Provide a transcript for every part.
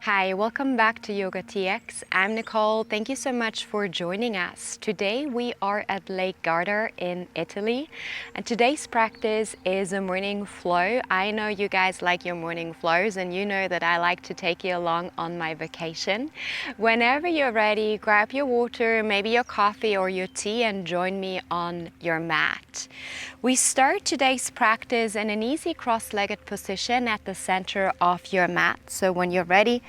Hi, welcome back to YOGATX. I'm Nicole. Thank you so much for joining us. Today we are at Lake Garda in Italy, and today's practice is a morning flow. I know you guys like your morning flows, and you know that I like to take you along on my vacation. Whenever you're ready, grab your water, maybe your coffee or your tea, and join me on your mat. We start today's practice in an easy cross-legged position at the center of your mat. So when you're ready,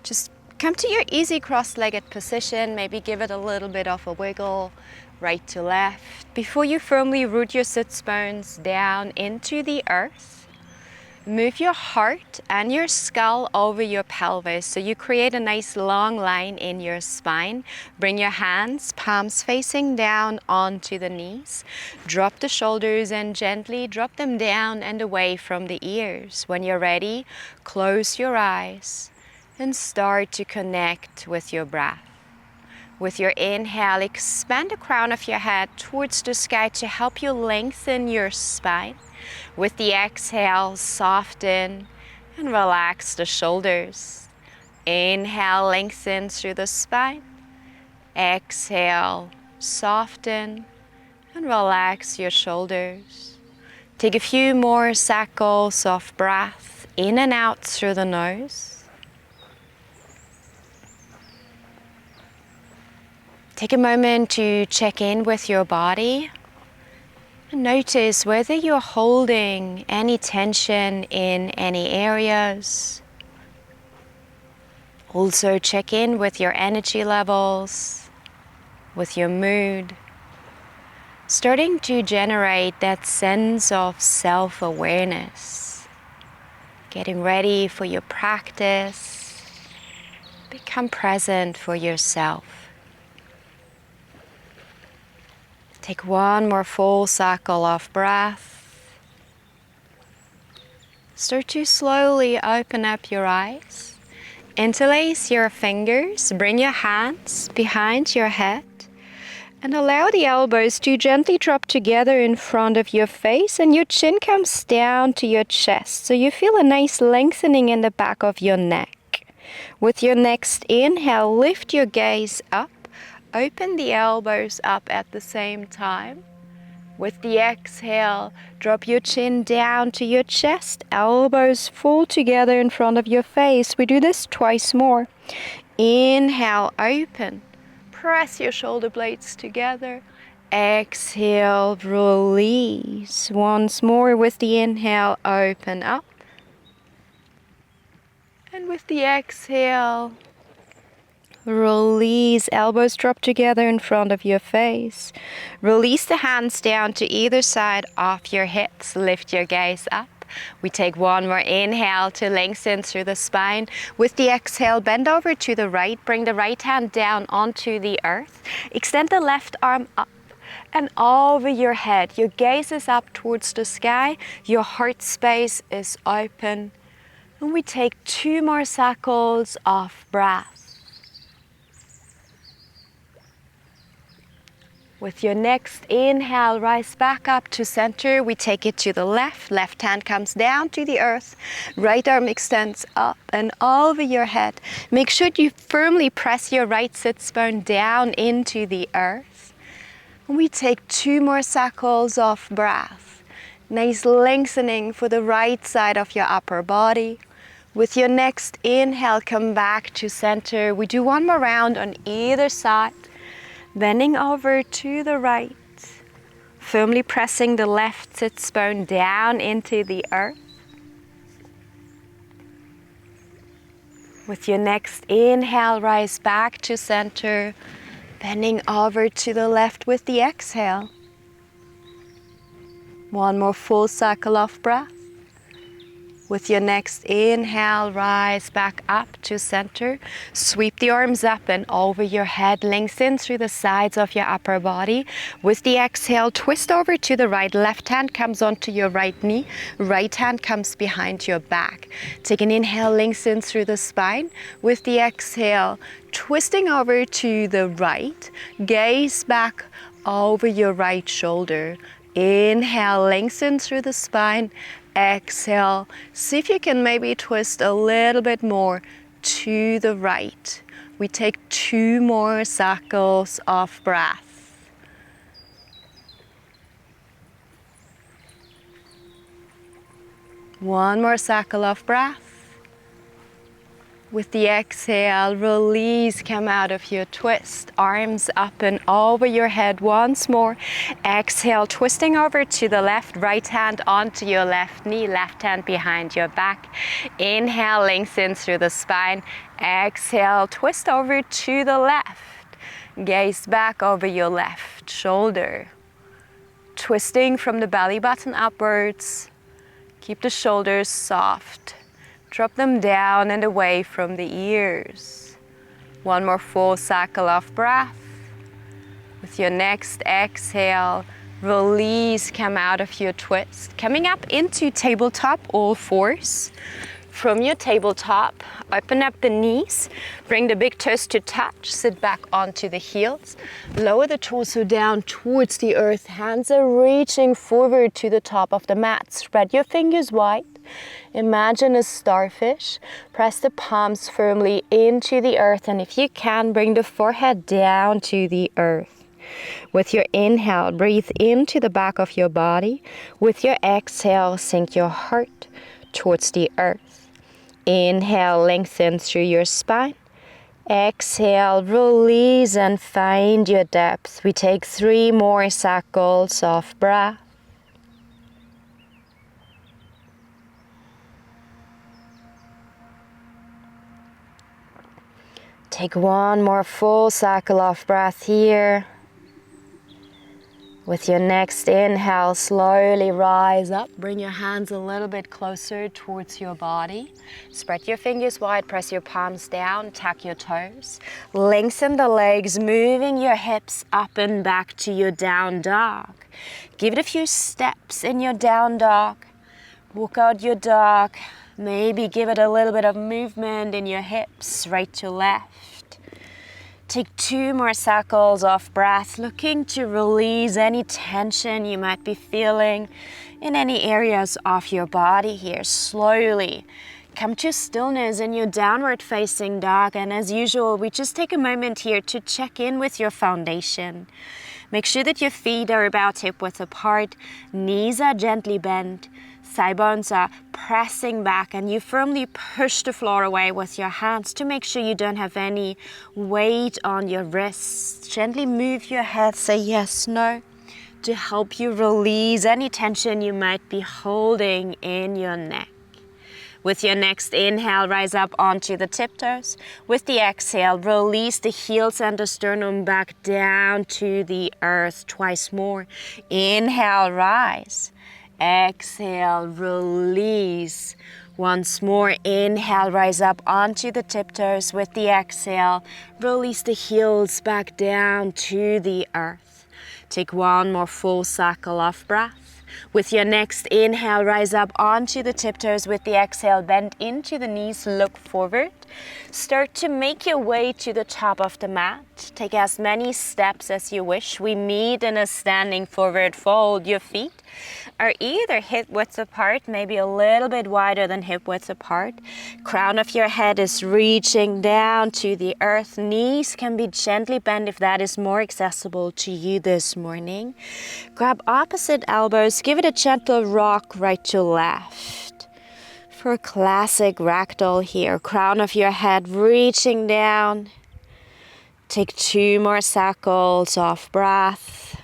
just come to your easy cross-legged position, maybe give it a little bit of a wiggle, right to left, before you firmly root your sits bones down into the earth. Move your heart and your skull over your pelvis so you create a nice long line in your spine. Bring your hands, palms facing down onto the knees. Drop the shoulders and gently drop them down and away from the ears. When you're ready, close your eyes and start to connect with your breath. With your inhale, expand the crown of your head towards the sky to help you lengthen your spine. With the exhale, soften and relax the shoulders. Inhale, lengthen through the spine. Exhale, soften and relax your shoulders. Take a few more cycles of breath in and out through the nose. Take a moment to check in with your body and notice whether you're holding any tension in any areas. Also check in with your energy levels, with your mood, starting to generate that sense of self-awareness. Getting ready for your practice, become present for yourself. Take one more full cycle of breath. Start to slowly open up your eyes. Interlace your fingers, bring your hands behind your head, and allow the elbows to gently drop together in front of your face, and your chin comes down to your chest. So you feel a nice lengthening in the back of your neck. With your next inhale, lift your gaze up. Open the elbows up at the same time. With the exhale, drop your chin down to your chest, elbows fall together in front of your face. We do this twice more. Inhale, open. Press your shoulder blades together. Exhale, release. Once more with the inhale, open up. And with the exhale, release, elbows drop together in front of your face. Release the hands down to either side of your hips. Lift your gaze up. We take one more inhale to lengthen through the spine. With the exhale, bend over to the right. Bring the right hand down onto the earth. Extend the left arm up and over your head. Your gaze is up towards the sky. Your heart space is open. And we take two more cycles of breath. With your next inhale, rise back up to center. We take it to the left. Left hand comes down to the earth. Right arm extends up and over your head. Make sure you firmly press your right sits bone down into the earth. And we take two more cycles of breath. Nice lengthening for the right side of your upper body. With your next inhale, come back to center. We do one more round on either side. Bending over to the right, firmly pressing the left sits bone down into the earth. With your next inhale, rise back to center, bending over to the left with the exhale. One more full cycle of breath. With your next inhale, rise back up to center. Sweep the arms up and over your head. Lengthen through the sides of your upper body. With the exhale, twist over to the right. Left hand comes onto your right knee. Right hand comes behind your back. Take an inhale, lengthen through the spine. With the exhale, twisting over to the right. Gaze back over your right shoulder. Inhale, lengthen through the spine. Exhale, see if you can maybe twist a little bit more to the right. We take 2 more cycles of breath. One more cycle of breath. With the exhale, release, come out of your twist. Arms up and over your head once more. Exhale, twisting over to the left, right hand onto your left knee, left hand behind your back. Inhale, lengthen through the spine. Exhale, twist over to the left. Gaze back over your left shoulder. Twisting from the belly button upwards. Keep the shoulders soft. Drop them down and away from the ears. One more full cycle of breath. With your next exhale, release, come out of your twist. Coming up into tabletop, all fours. From your tabletop, open up the knees, bring the big toes to touch, sit back onto the heels, lower the torso down towards the earth, hands are reaching forward to the top of the mat. Spread your fingers wide, imagine a starfish, press the palms firmly into the earth, and if you can, bring the forehead down to the earth. With your inhale, breathe into the back of your body. With your exhale, sink your heart towards the earth. Inhale, lengthen through your spine. Exhale, release and find your depth. We take 3 more cycles of breath. Take 1 more full cycle of breath here. With your next inhale, slowly rise up. Bring your hands a little bit closer towards your body. Spread your fingers wide, press your palms down, tuck your toes. Lengthen the legs, moving your hips up and back to your down dog. Give it a few steps in your down dog. Walk out your dog. Maybe give it a little bit of movement in your hips, right to left. Take 2 more cycles of breath, looking to release any tension you might be feeling in any areas of your body here. Slowly come to stillness in your downward facing dog, and as usual, we just take a moment here to check in with your foundation. Make sure that your feet are about hip width apart, knees are gently bent, thigh bones are pressing back, and you firmly push the floor away with your hands to make sure you don't have any weight on your wrists. Gently move your head, say yes, no, to help you release any tension you might be holding in your neck. With your next inhale, rise up onto the tiptoes. With the exhale, release the heels and the sternum back down to the earth. Twice more. Inhale, rise. Exhale, release. Once more, inhale, rise up onto the tiptoes. With the exhale, release the heels back down to the earth. Take 1 more full cycle of breath. With your next inhale, rise up onto the tiptoes. With the exhale, bend into the knees, look forward. Start to make your way to the top of the mat. Take as many steps as you wish. We meet in a standing forward fold. Your feet are either hip width apart, maybe a little bit wider than hip width apart. Crown of your head is reaching down to the earth. Knees can be gently bent if that is more accessible to you this morning. Grab opposite elbows, give it a gentle rock right to left. For a classic ragdoll here, crown of your head reaching down. Take 2 more cycles of breath.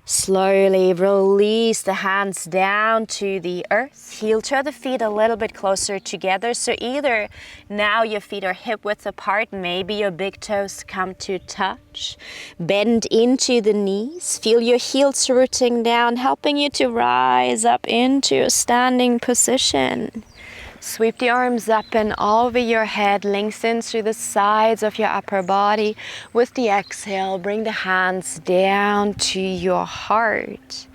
Slowly release the hands down to the earth. Heel to the feet a little bit closer together. So either now your feet are hip width apart, maybe your big toes come to touch. Bend into the knees. Feel your heels rooting down, helping you to rise up into a standing position. Sweep the arms up and over your head, lengthen through the sides of your upper body. With the exhale, bring the hands down to your heart.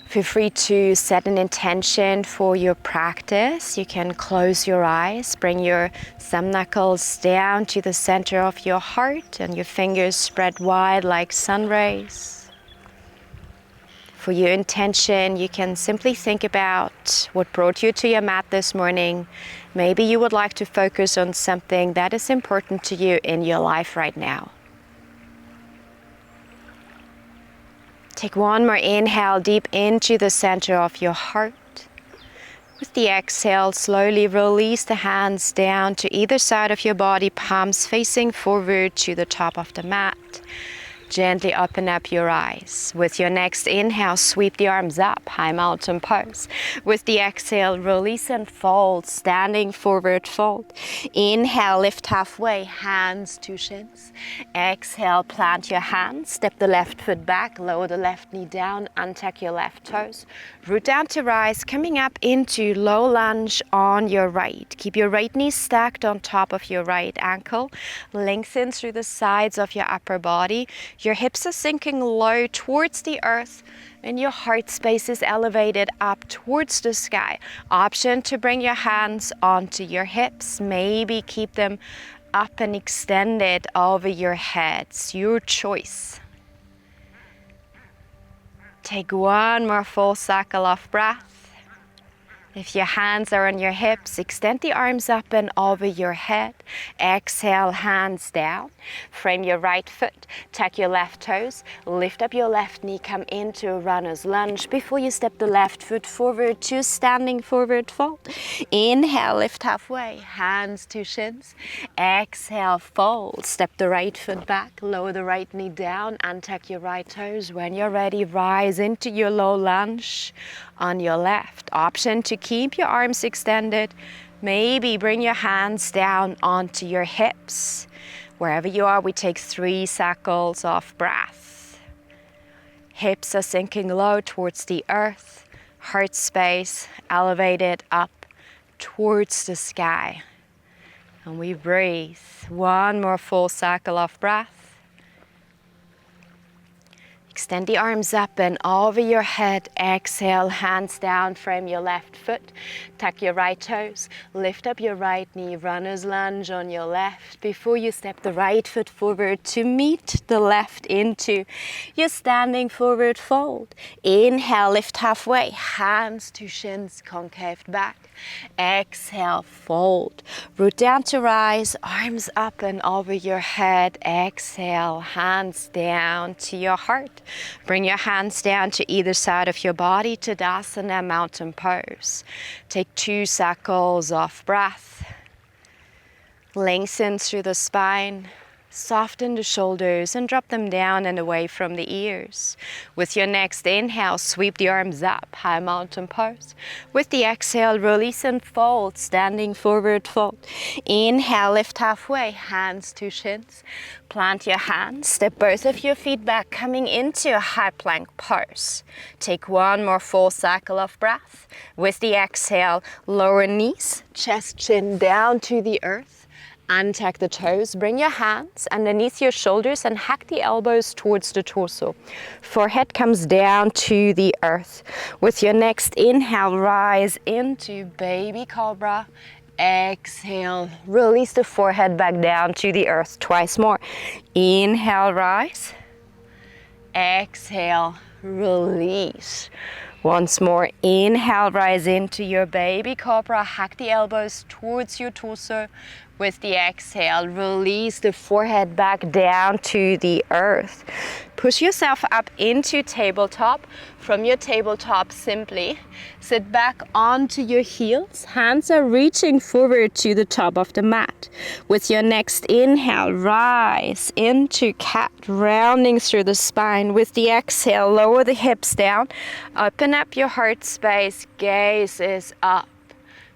Feel free to set an intention for your practice. You can close your eyes, bring your thumb knuckles down to the center of your heart and your fingers spread wide like sun rays. For your intention, you can simply think about what brought you to your mat this morning. Maybe you would like to focus on something that is important to you in your life right now. Take one more inhale deep into the center of your heart. With the exhale, slowly release the hands down to either side of your body, palms facing forward to the top of the mat. Gently open up your eyes. With your next inhale, sweep the arms up, high mountain pose. With the exhale, release and fold, standing forward fold. Inhale, lift halfway, hands to shins. Exhale, plant your hands, step the left foot back, lower the left knee down, untuck your left toes. Root down to rise, coming up into low lunge on your right. Keep your right knee stacked on top of your right ankle. Lengthen through the sides of your upper body. Your hips are sinking low towards the earth and your heart space is elevated up towards the sky. Option to bring your hands onto your hips. Maybe keep them up and extended over your heads. Your choice. Take one more full cycle of breath. If your hands are on your hips, extend the arms up and over your head. Exhale, hands down. Frame your right foot, tuck your left toes, lift up your left knee, come into a runner's lunge before you step the left foot forward to standing forward fold. Inhale, lift halfway, hands to shins. Exhale, fold. Step the right foot back, lower the right knee down, untuck your right toes. When you're ready, rise into your low lunge on your left. Option to keep your arms extended. Maybe bring your hands down onto your hips. Wherever you are, we take 3 cycles of breath. Hips are sinking low towards the earth. Heart space elevated up towards the sky. And we breathe. One more full cycle of breath. Extend the arms up and over your head. Exhale, hands down, frame your left foot. Tuck your right toes. Lift up your right knee, runner's lunge on your left. Before you step the right foot forward to meet the left into your standing forward fold. Inhale, lift halfway, hands to shins, concaved back. Exhale, fold. Root down to rise, arms up and over your head. Exhale, hands down to your heart. Bring your hands down to either side of your body, Tadasana, mountain pose. Take 2 cycles of breath. Lengthen through the spine. Soften the shoulders and drop them down and away from the ears. With your next inhale, sweep the arms up, high mountain pose. With the exhale, release and fold, standing forward fold. Inhale, lift halfway, hands to shins. Plant your hands, step both of your feet back, coming into a high plank pose. Take one more full cycle of breath. With the exhale, lower knees, chest, chin down to the earth. Untuck the toes, bring your hands underneath your shoulders and hack the elbows towards the torso. Forehead comes down to the earth. With your next inhale, rise into baby cobra. Exhale, release the forehead back down to the earth. Twice more. Inhale, rise. Exhale, release. Once more, inhale, rise into your baby cobra. Hack the elbows towards your torso. With the exhale, release the forehead back down to the earth. Push yourself up into tabletop. From your tabletop, simply sit back onto your heels. Hands are reaching forward to the top of the mat. With your next inhale, rise into cat, rounding through the spine. With the exhale, lower the hips down. Open up your heart space. Gaze is up.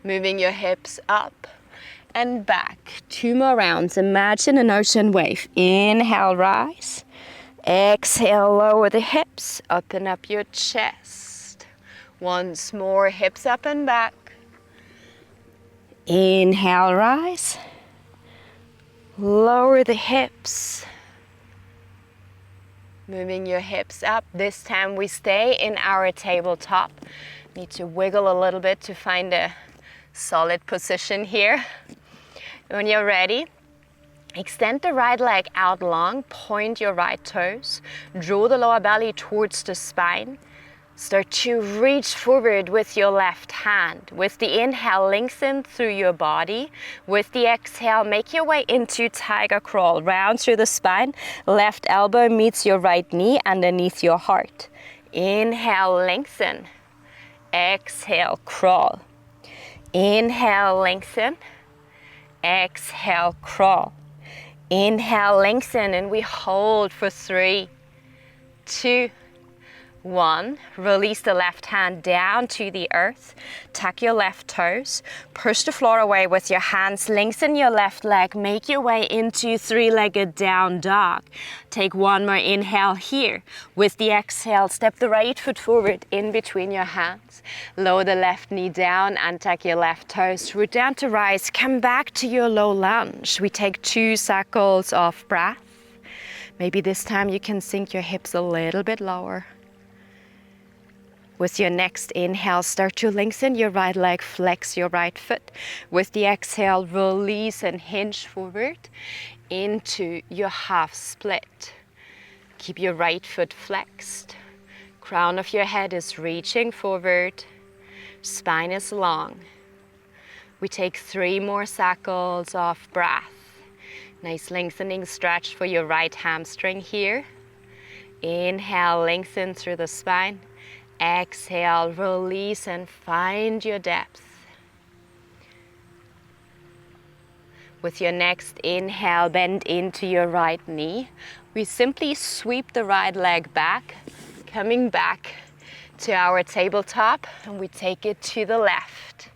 Moving your hips up and back. 2 more rounds. Imagine an ocean wave. Inhale, rise. Exhale, lower the hips. Open up your chest. Once more, hips up and back. Inhale, rise. Lower the hips. Moving your hips up. This time we stay in our tabletop. Need to wiggle a little bit to find a solid position here. When you're ready, extend the right leg out long, point your right toes, draw the lower belly towards the spine, Start to reach forward with your left hand. With the inhale, lengthen through your body. With the exhale, make your way into tiger crawl. Round through the spine. Left elbow meets your right knee underneath your heart. Inhale, lengthen. Exhale, crawl. Inhale, lengthen. Exhale, crawl. Inhale, lengthen, and we hold for 3, 2, 1. Release the left hand down to the earth. Tuck your left toes. Push the floor away with your hands. Lengthen your left leg. Make your way into three-legged down dog. Take one more inhale here. With the exhale, step the right foot forward in between your hands. Lower the left knee down and tuck your left toes. Root down to rise. Come back to your low lunge. We take 2 cycles of breath. Maybe this time you can sink your hips a little bit lower. With your next inhale, start to lengthen your right leg, flex your right foot. With the exhale, release and hinge forward into your half split. Keep your right foot flexed. Crown of your head is reaching forward. Spine is long. We take 3 more cycles of breath. Nice lengthening stretch for your right hamstring here. Inhale, lengthen through the spine. Exhale, release and find your depth. With your next inhale, bend into your right knee. We simply sweep the right leg back, coming back to our tabletop, and we take it to the left.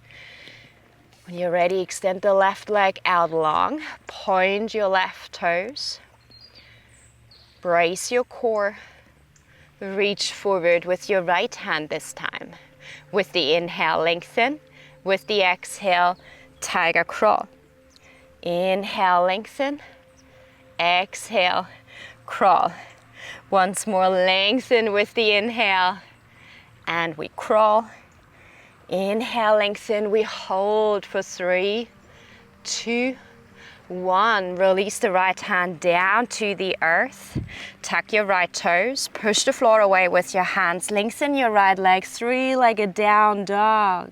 When you're ready, extend the left leg out long. Point your left toes. Brace your core. Reach forward with your right hand this time. With the inhale, lengthen. With the exhale, tiger crawl. Inhale, lengthen. Exhale, crawl. Once more, lengthen with the inhale. And we crawl. Inhale, lengthen. We hold for 3, 2, 1. Release the right hand down to the earth. Tuck your right toes. Push the floor away with your hands. Lengthen your right leg, three-legged down dog.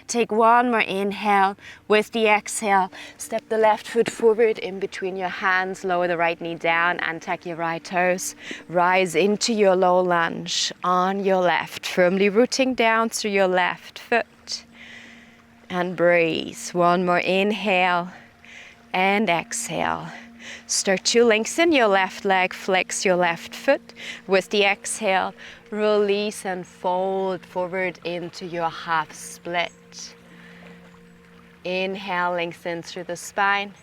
Take one more inhale. With the exhale, step the left foot forward in between your hands. Lower the right knee down and tuck your right toes. Rise into your low lunge on your left, firmly rooting down through your left foot. And breathe. One more inhale. And exhale. Start to lengthen your left leg, flex your left foot. With the exhale, release and fold forward into your half split. Inhale, lengthen through the spine.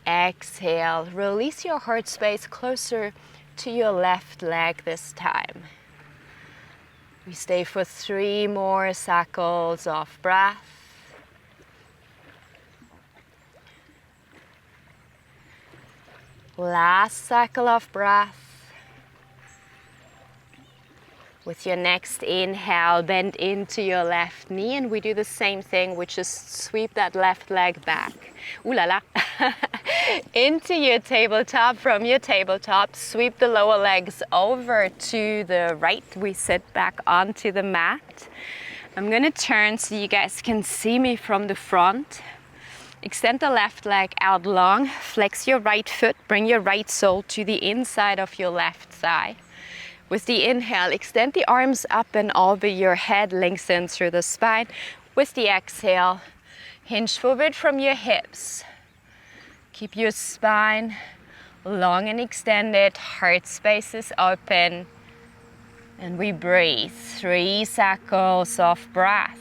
Exhale, release your heart space closer to your left leg this time. We stay for 3 more cycles of breath. Last cycle of breath. With your next inhale, bend into your left knee, and we do the same thing. We just sweep that left leg back. Ooh la la. Into your tabletop. From your tabletop, sweep the lower legs over to the right. We sit back onto the mat. I'm gonna turn so you guys can see me from the front. Extend the left leg out long, flex your right foot, bring your right sole to the inside of your left thigh. With the inhale, extend the arms up and over your head, lengthen through the spine. With the exhale, hinge forward from your hips. Keep your spine long and extended, heart space is open. And we breathe, 3 cycles of breath.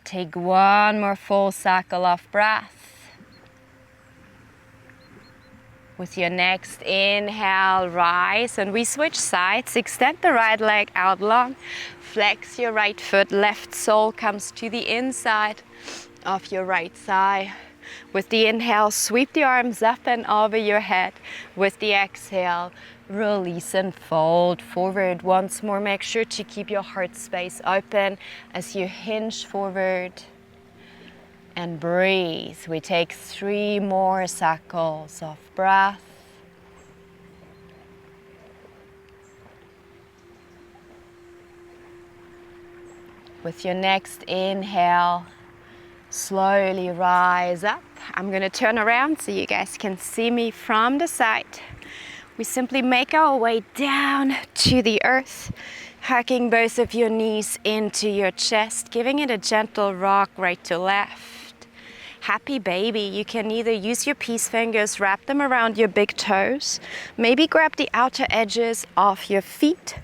Take one more full cycle of breath. With your next inhale, rise, and we switch sides. Extend the right leg out long. Flex your right foot, left sole comes to the inside of your right thigh. With the inhale, sweep the arms up and over your head. With the exhale, release and fold forward. Once more, make sure to keep your heart space open as you hinge forward. And breathe. We take 3 more cycles of breath. With your next inhale, slowly rise up. I'm going to turn around so you guys can see me from the side. We simply make our way down to the earth, hugging both of your knees into your chest, giving it a gentle rock right to left. Happy baby. You can either use your peace fingers, wrap them around your big toes, maybe grab the outer edges of your feet.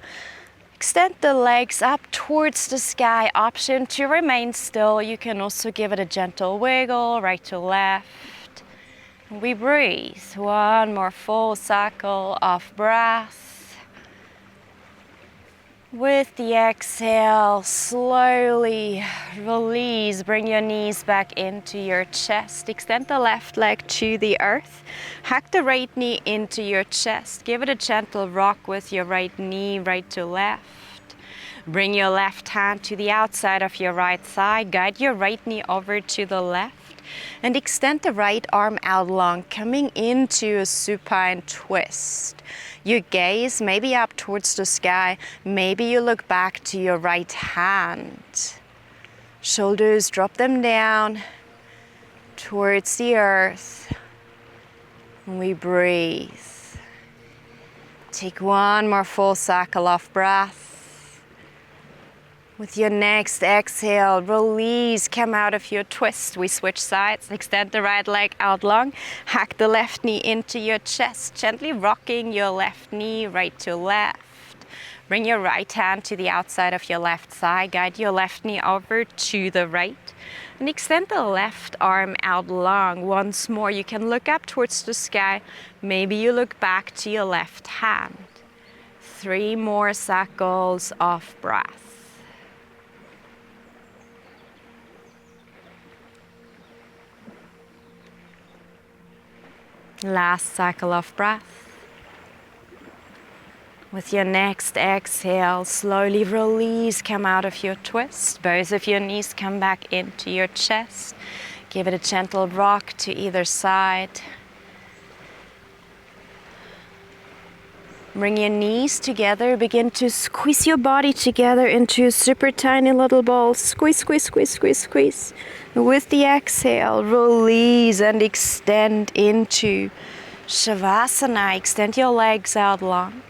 Extend the legs up towards the sky. Option to remain still. You can also give it a gentle wiggle, right to left. We breathe. One more full cycle of breath. With the exhale, slowly release. Bring your knees back into your chest. Extend the left leg to the earth. Hug the right knee into your chest. Give it a gentle rock with your right knee, right to left. Bring your left hand to the outside of your right thigh. Guide your right knee over to the left. And extend the right arm out long, coming into a supine twist. Your gaze maybe up towards the sky. Maybe you look back to your right hand. Shoulders, drop them down towards the earth. And we breathe. Take one more full cycle of breath. With your next exhale, release, come out of your twist. We switch sides, extend the right leg out long, hug the left knee into your chest, gently rocking your left knee right to left. Bring your right hand to the outside of your left thigh, guide your left knee over to the right, and extend the left arm out long. Once more, you can look up towards the sky, maybe you look back to your left hand. 3 more cycles of breath. Last cycle of breath. With your next exhale, slowly release, come out of your twist. Both of your knees come back into your chest. Give it a gentle rock to either side. Bring your knees together. Begin to squeeze your body together into a super tiny little ball. Squeeze, squeeze, squeeze, squeeze, squeeze. With the exhale, release and extend into Savasana. Extend your legs out long.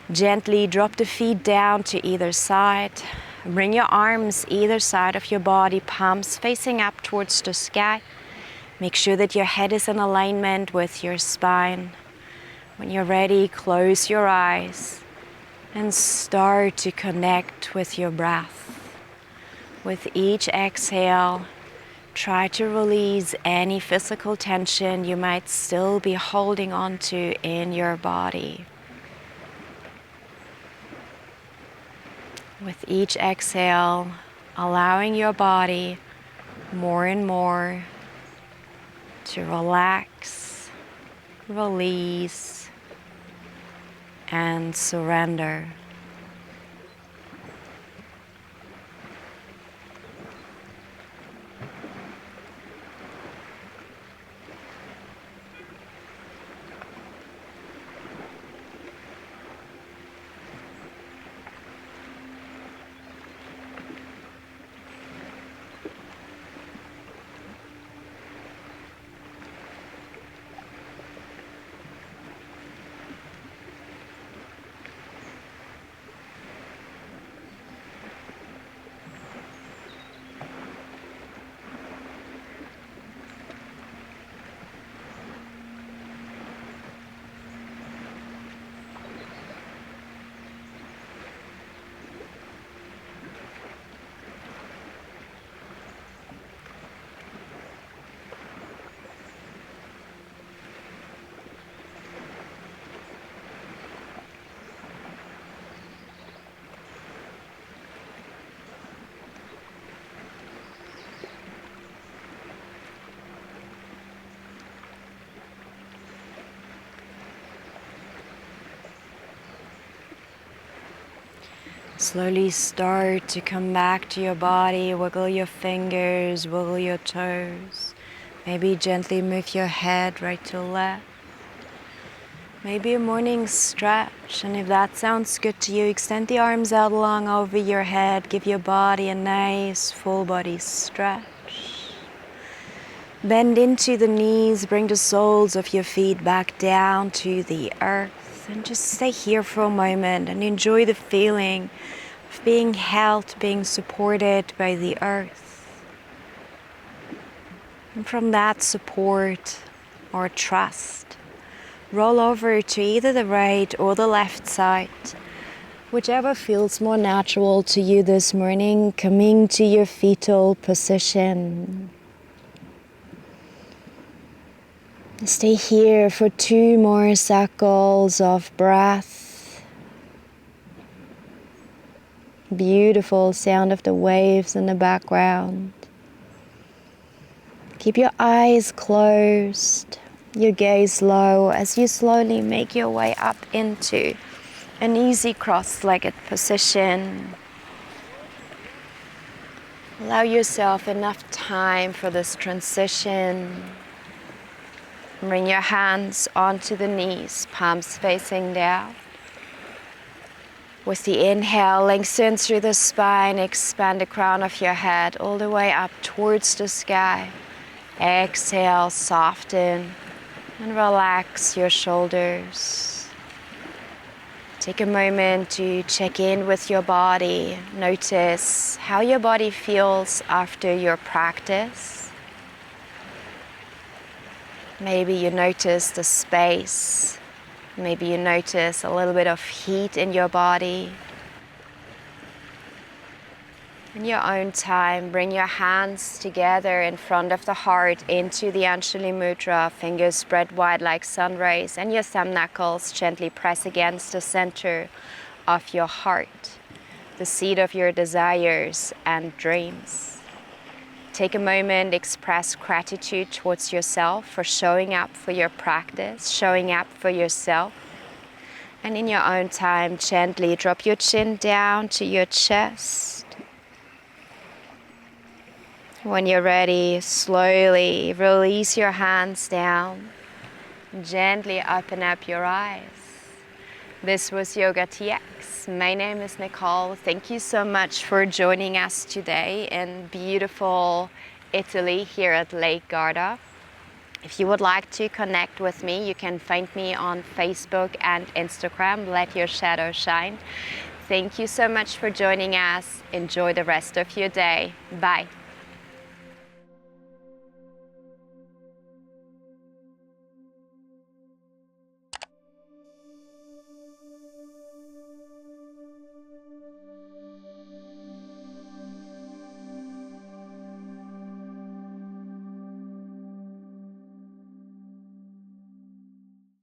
Gently drop the feet down to either side. Bring your arms either side of your body, palms facing up towards the sky. Make sure that your head is in alignment with your spine. When you're ready, close your eyes and start to connect with your breath. With each exhale, try to release any physical tension you might still be holding on to in your body. With each exhale, allowing your body more and more to relax, release, and surrender. Slowly start to come back to your body. Wiggle your fingers, wiggle your toes. Maybe gently move your head right to left. Maybe a morning stretch, and if that sounds good to you, extend the arms out long over your head, give your body a nice full body stretch. Bend into the knees, bring the soles of your feet back down to the earth, and just stay here for a moment and enjoy the feeling of being held, being supported by the earth. And from that support or trust, roll over to either the right or the left side, whichever feels more natural to you this morning, coming to your fetal position. Stay here for 2 more cycles of breath. Beautiful sound of the waves in the background. Keep your eyes closed, your gaze low as you slowly make your way up into an easy cross-legged position. Allow yourself enough time for this transition. Bring your hands onto the knees, palms facing down. With the inhale, lengthen through the spine, expand the crown of your head all the way up towards the sky. Exhale, soften and relax your shoulders. Take a moment to check in with your body. Notice how your body feels after your practice. Maybe you notice the space. Maybe you notice a little bit of heat in your body. In your own time, bring your hands together in front of the heart into the Anjali Mudra, fingers spread wide like sun rays, and your thumb knuckles gently press against the center of your heart, the seat of your desires and dreams. Take a moment, express gratitude towards yourself for showing up for your practice, showing up for yourself. And in your own time, gently drop your chin down to your chest. When you're ready, slowly release your hands down. Gently open up your eyes. This was YOGATX. My name is Nicolle. Thank you so much for joining us today in beautiful Italy here at Lake Garda. If you would like to connect with me, you can find me on Facebook and Instagram. Let your shadow shine. Thank you so much for joining us. Enjoy the rest of your day. Bye.